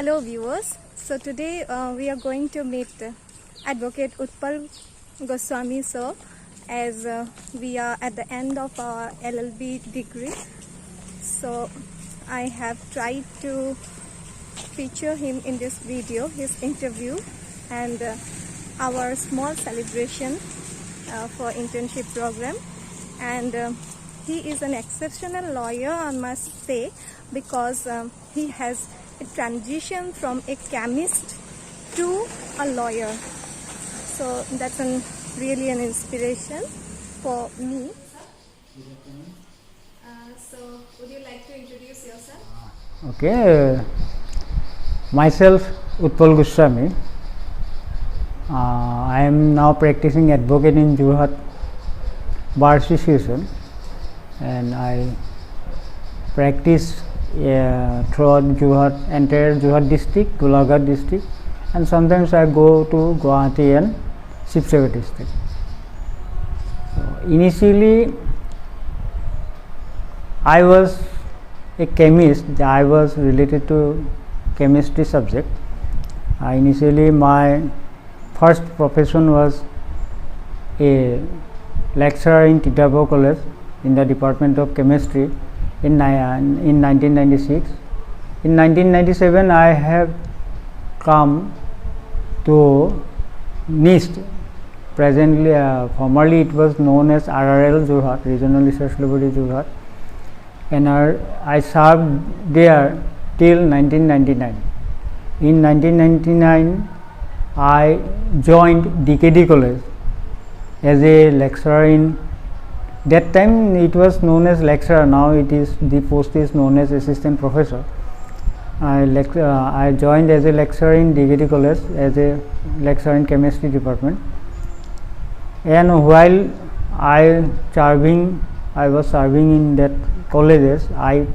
Hello viewers. So today we are going to meet Advocate Utpal Goswami sir, as we are at the end of our LLB degree. So I have tried to feature him in this video, his interview and our small celebration for internship program. And he is an exceptional lawyer, I must say, because he has a transition from a chemist to a lawyer. So that's really an inspiration for me. So would you like to introduce yourself? Okay, myself Utpal Goswami. I am now practicing advocate in Jorhat Bar Association, and I practice throughout entire Jorhat district, Golaghat district, and sometimes I go to Guwahati and Shivsagar district. So initially, I was a chemist. I was related to chemistry subject. Initially, my first profession was a lecturer in Titabo College in the Department of Chemistry in 1996. In 1997, I have come to NIST. Presently, formerly it was known as RRL Jorhat, Regional Research Laboratory Jorhat, and I served there till 1999. In 1999, I joined DKD College as a lecturer in. That time it was known as lecturer. Now the post is known as assistant professor. I joined as a lecturer in DKD College as a lecturer in chemistry department. And while I was serving in that colleges, I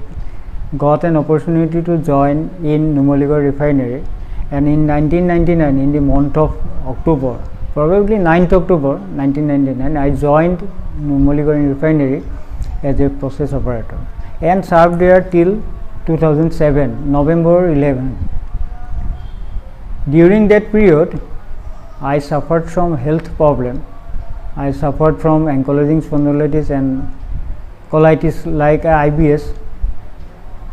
got an opportunity to join in Numaligarh Refinery, and in 1999, in the month of October, probably 9th October 1999, I joined Numaligarh Refinery as a process operator and served there till 2007, November 11. During that period, I suffered from health problem. I suffered from ankylosing spondylitis and colitis like IBS,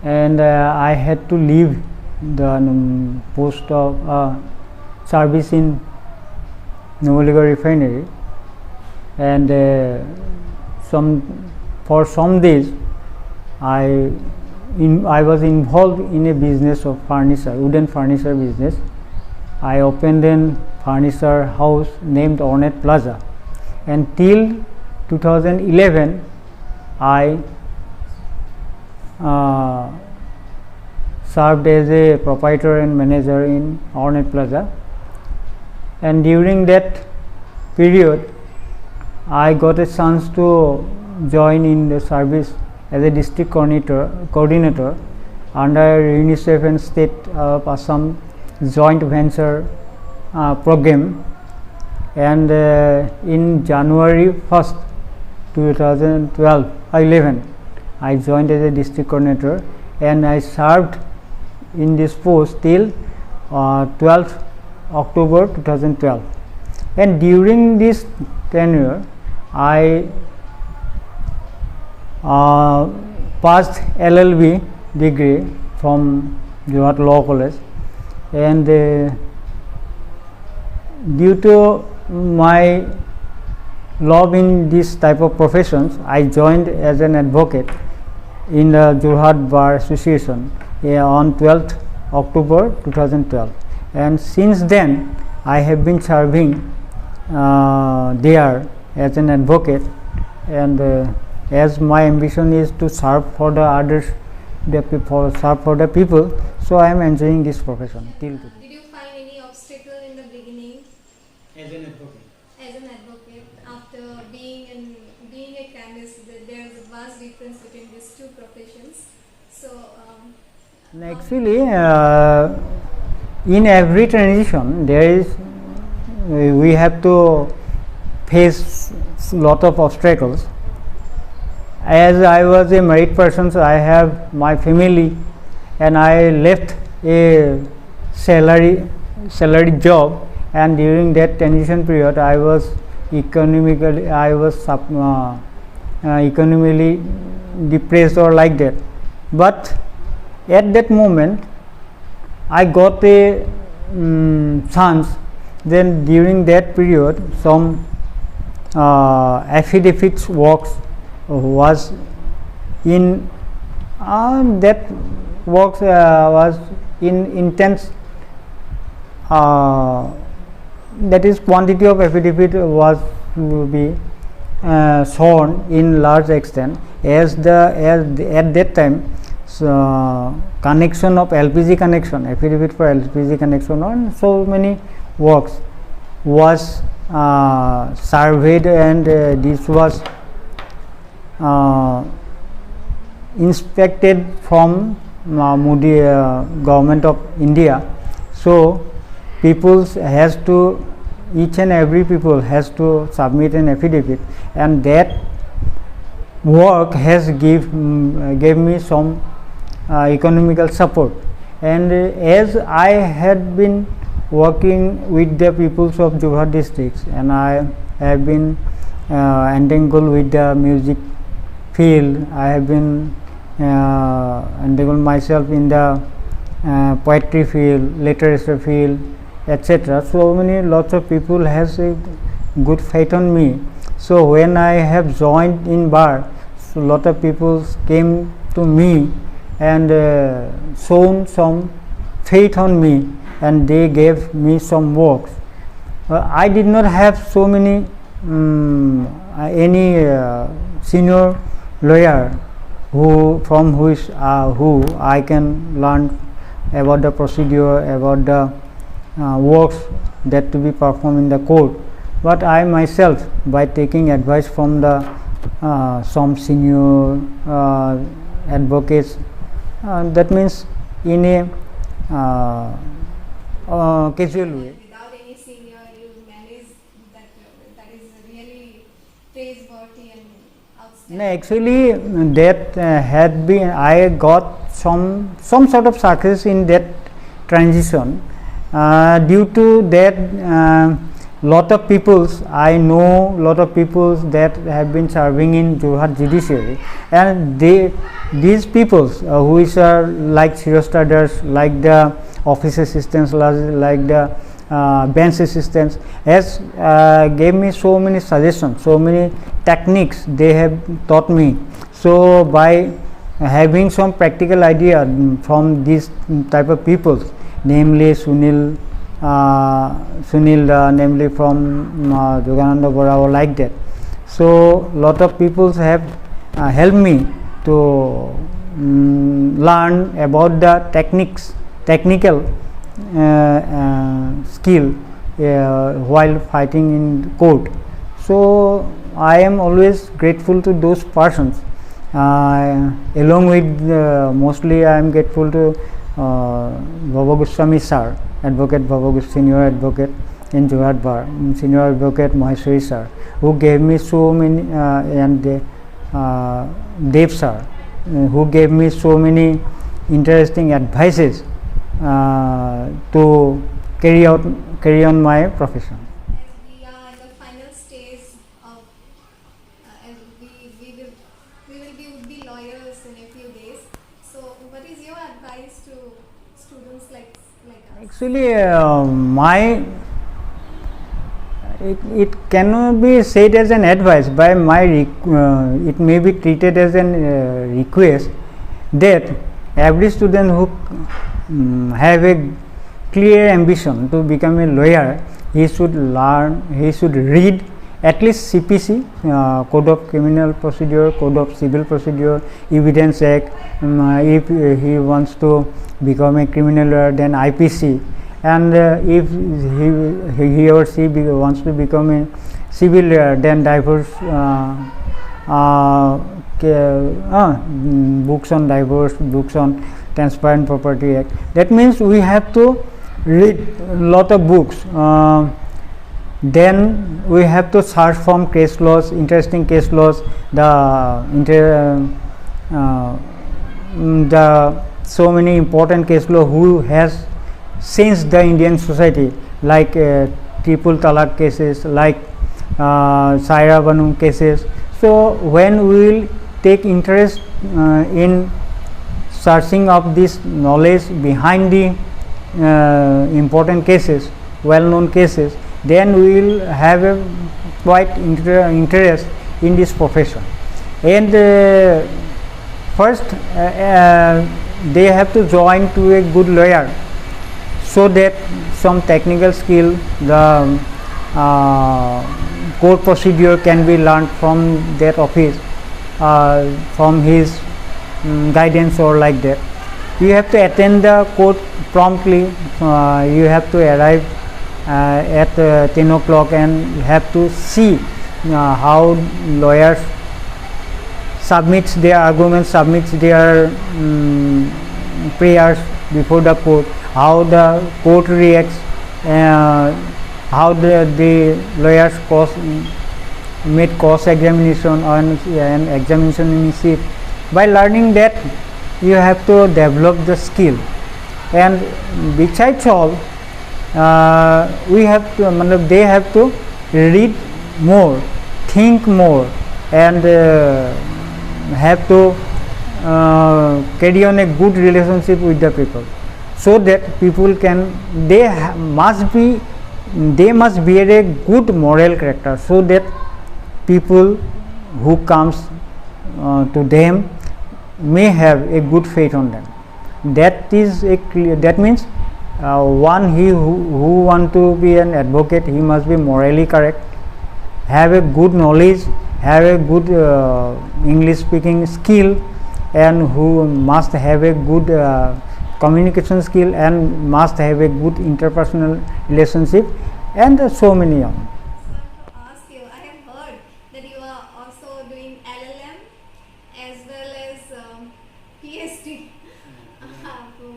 and I had to leave the post of service in Numaligarh Refinery, and for some days I was involved in a business of furniture, wooden furniture business. I opened a furniture house named Ornate Plaza, and till 2011 I served as a proprietor and manager in Ornate Plaza. And during that period, I got a chance to join in the service as a district coordinator under UNICEF and State of Assam joint venture program. And in January 1st, 2011, I joined as a district coordinator, and I served in this post till 12th October 2012. And during this tenure, I passed LLB degree from Jorhat Law College, and due to my love in this type of professions, I joined as an advocate in the Jorhat Bar Association on 12th October 2012, and since then I have been serving there as an advocate, and as my ambition is to serve for the others, serve for the people, so I am enjoying this profession till today. Did you find any obstacle in the beginning As an advocate? as an advocate after being a chemist? There is a vast difference between these two professions. So Actually, in every transition, we have to face lot of obstacles. As I was a married person, so I have my family, and I left a salary job, and during that transition period I was economically depressed or like that. But at that moment I got a chance. Then during that period some affidavits works was in that works was in intense, that is quantity of affidavit was to be shown in large extent, as at that time connection of LPG connection, affidavit for LPG connection on so many works was surveyed, and this was inspected from Modi government of India. So people has to, each and every people has to submit an affidavit, and that work has gave me some economical support. And as I had been working with the peoples of Jorhat districts, and I have been entangled with the music field, I have been entangled myself in the poetry field, literature field, etc. So many lots of people has a good faith on me. So when I have joined in bar, so lot of people came to me and shown some faith on me, and they gave me some works. I did not have so many any senior lawyer who I can learn about the procedure, about the works that to be performed in the court. But I myself, by taking advice from the some senior advocates, that means in a casual way. Without any senior, you manage that. That is really praiseworthy and outstanding. No, actually that had been, I got some sort of success in that transition. Due to that, lot of peoples, I know lot of peoples that have been serving in Jorhat judiciary, and these peoples which are like Shirostaders, like the office assistants, like the bench assistants, has gave me so many suggestions, so many techniques they have taught me. So by having some practical idea from these type of peoples, namely Sunil, namely from Jogananda Bora, or like that. So lot of people have helped me to learn about the technical skill while fighting in court. So I am always grateful to those persons. Along with mostly I am grateful to Baba Goswami sir, advocate Baba, senior advocate in Jorhat Bar, senior advocate Maheshwari sir, who gave me so many, and Dev sir, who gave me so many interesting advices to carry on my profession. As we are at the final stage of, and we will be would be lawyers in a few days. So, what is your advice to students like us? Actually, it cannot be said as an advice. By my it may be treated as an request that every student who have a clear ambition to become a lawyer, he should learn, he should read at least CPC, Code of Criminal Procedure, Code of Civil Procedure, Evidence Act. If he wants to become a criminal lawyer, then IPC, and if he or she wants to become a civil lawyer, then diverse books on divorce, books on Transparent Property Act. That means we have to read a lot of books. Then we have to search from case laws, interesting case laws, the so many important case law who has changed the Indian society, like triple talaq cases, like Saira Banu cases. So when we will take interest in searching of this knowledge behind the important cases, well known cases, then we will have a quite interest in this profession. And first they have to join to a good lawyer, so that some technical skill, the court procedure can be learned from that office, from his guidance or like that. You have to attend the court promptly. You have to arrive at 10 o'clock and you have to see how lawyers submits their arguments, submits their prayers before the court, how the court reacts, how the lawyers made cross examination and examination in chief. By learning that, you have to develop the skill, and besides all, we have to, they have to read more, think more, and have to carry on a good relationship with the people, so that people can, they must be a good moral character, so that people who comes to them may have a good faith on them. That is a clear, that means one who want to be an advocate, he must be morally correct, have a good knowledge, have a good English speaking skill, and who must have a good communication skill, and must have a good interpersonal relationship, and so many of them. Ask you, I have heard that you are also doing LLM as well as PhD.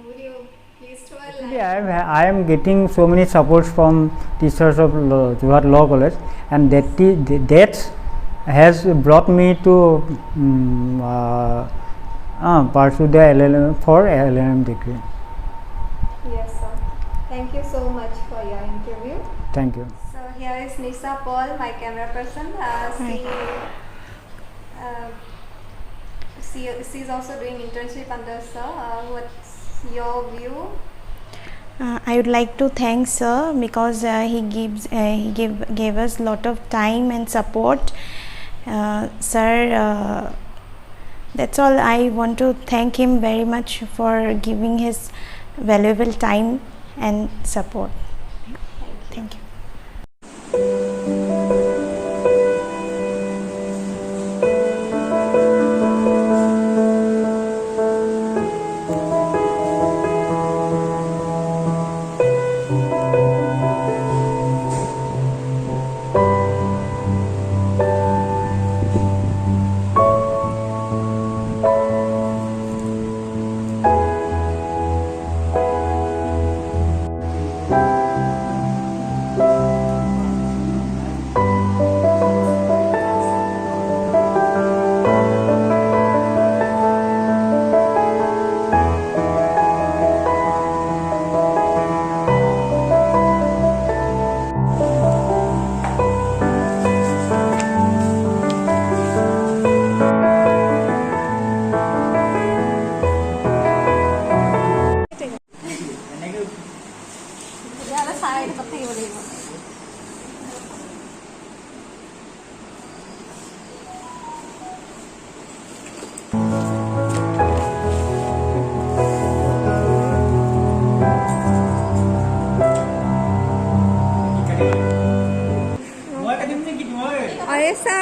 Would you please throw a light? I am getting so many supports from teachers of Jorhat Law College, and that has brought me to pursue the LLM for LLM degree. Yes, sir. Thank you so much for your interview. Thank you. So here is Nisha Paul, my camera person. She is also doing internship under sir. What's your view? I would like to thank sir, because he gave us lot of time and support. Sir, that's all. I want to thank him very much for giving his valuable time and support. Thank you.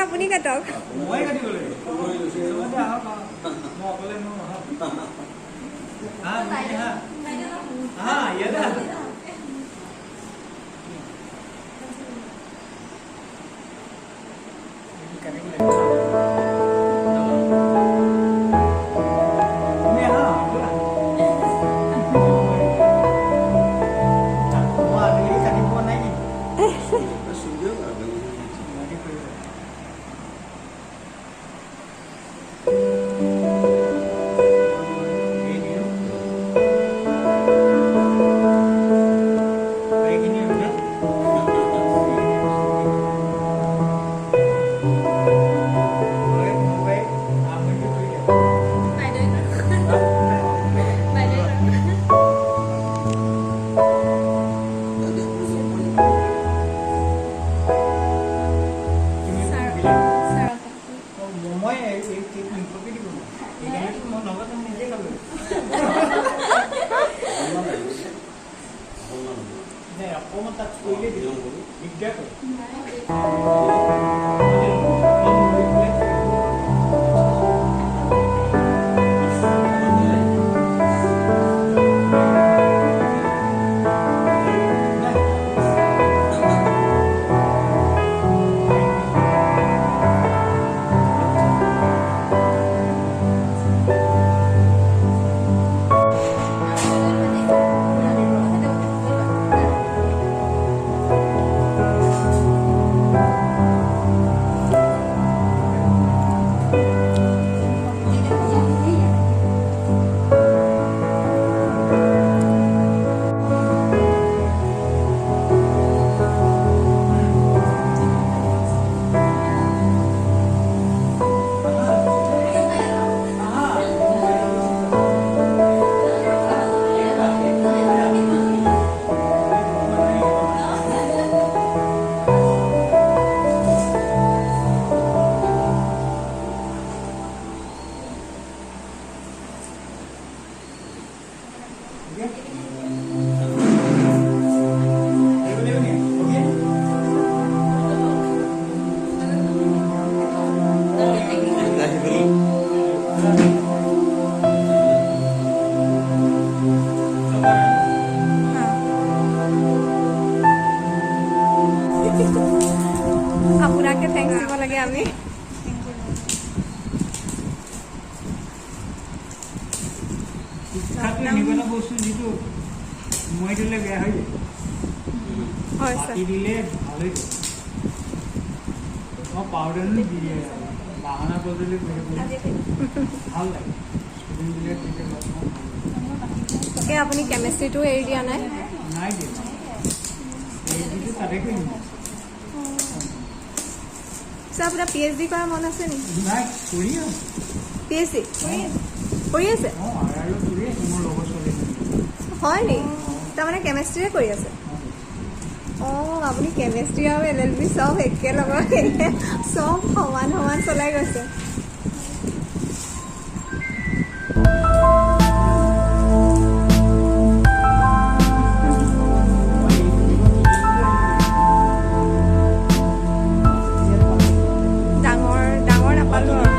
আপুনি কাটক অকণমান তাত কৰিলে দিগদাৰ কৰে আপোনাকে thanks দিব লাগে আমি শিক্ষাটো এনেকুৱা বস্তু যিটো মই দিলে বেয়া হৈ যায় হয় ছাৰ দিলে ভাল হৈ যায় মই পাউডাৰো দিয়ে বাহানা বদলি ভাল লাগে ষ্টুডেণ্টবিলাক তাকে আপুনি কেমেষ্ট্ৰিটো এৰি দিয়া নাই নাই দিয়ে এইটো তাতে কৰিম ছাৰ আপোনাৰ PhD কৰা মন আছে নেকি নাই কৰি PhD কৰি আছে আৰু কৰি আছে মোৰ লগৰ ছোৱালী হয় নি তাৰমানে কেমেষ্ট্ৰিয়ে কৰি আছে অঁ আপুনি কেমেষ্ট্ৰি আৰু LLB চব একেলগতে চব সমান সমান চলাই গৈছে ডাঙৰ নাপালোঁ আৰু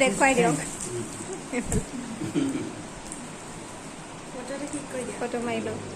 দেখুৱাই দিয়ক ফটো মাৰি লওক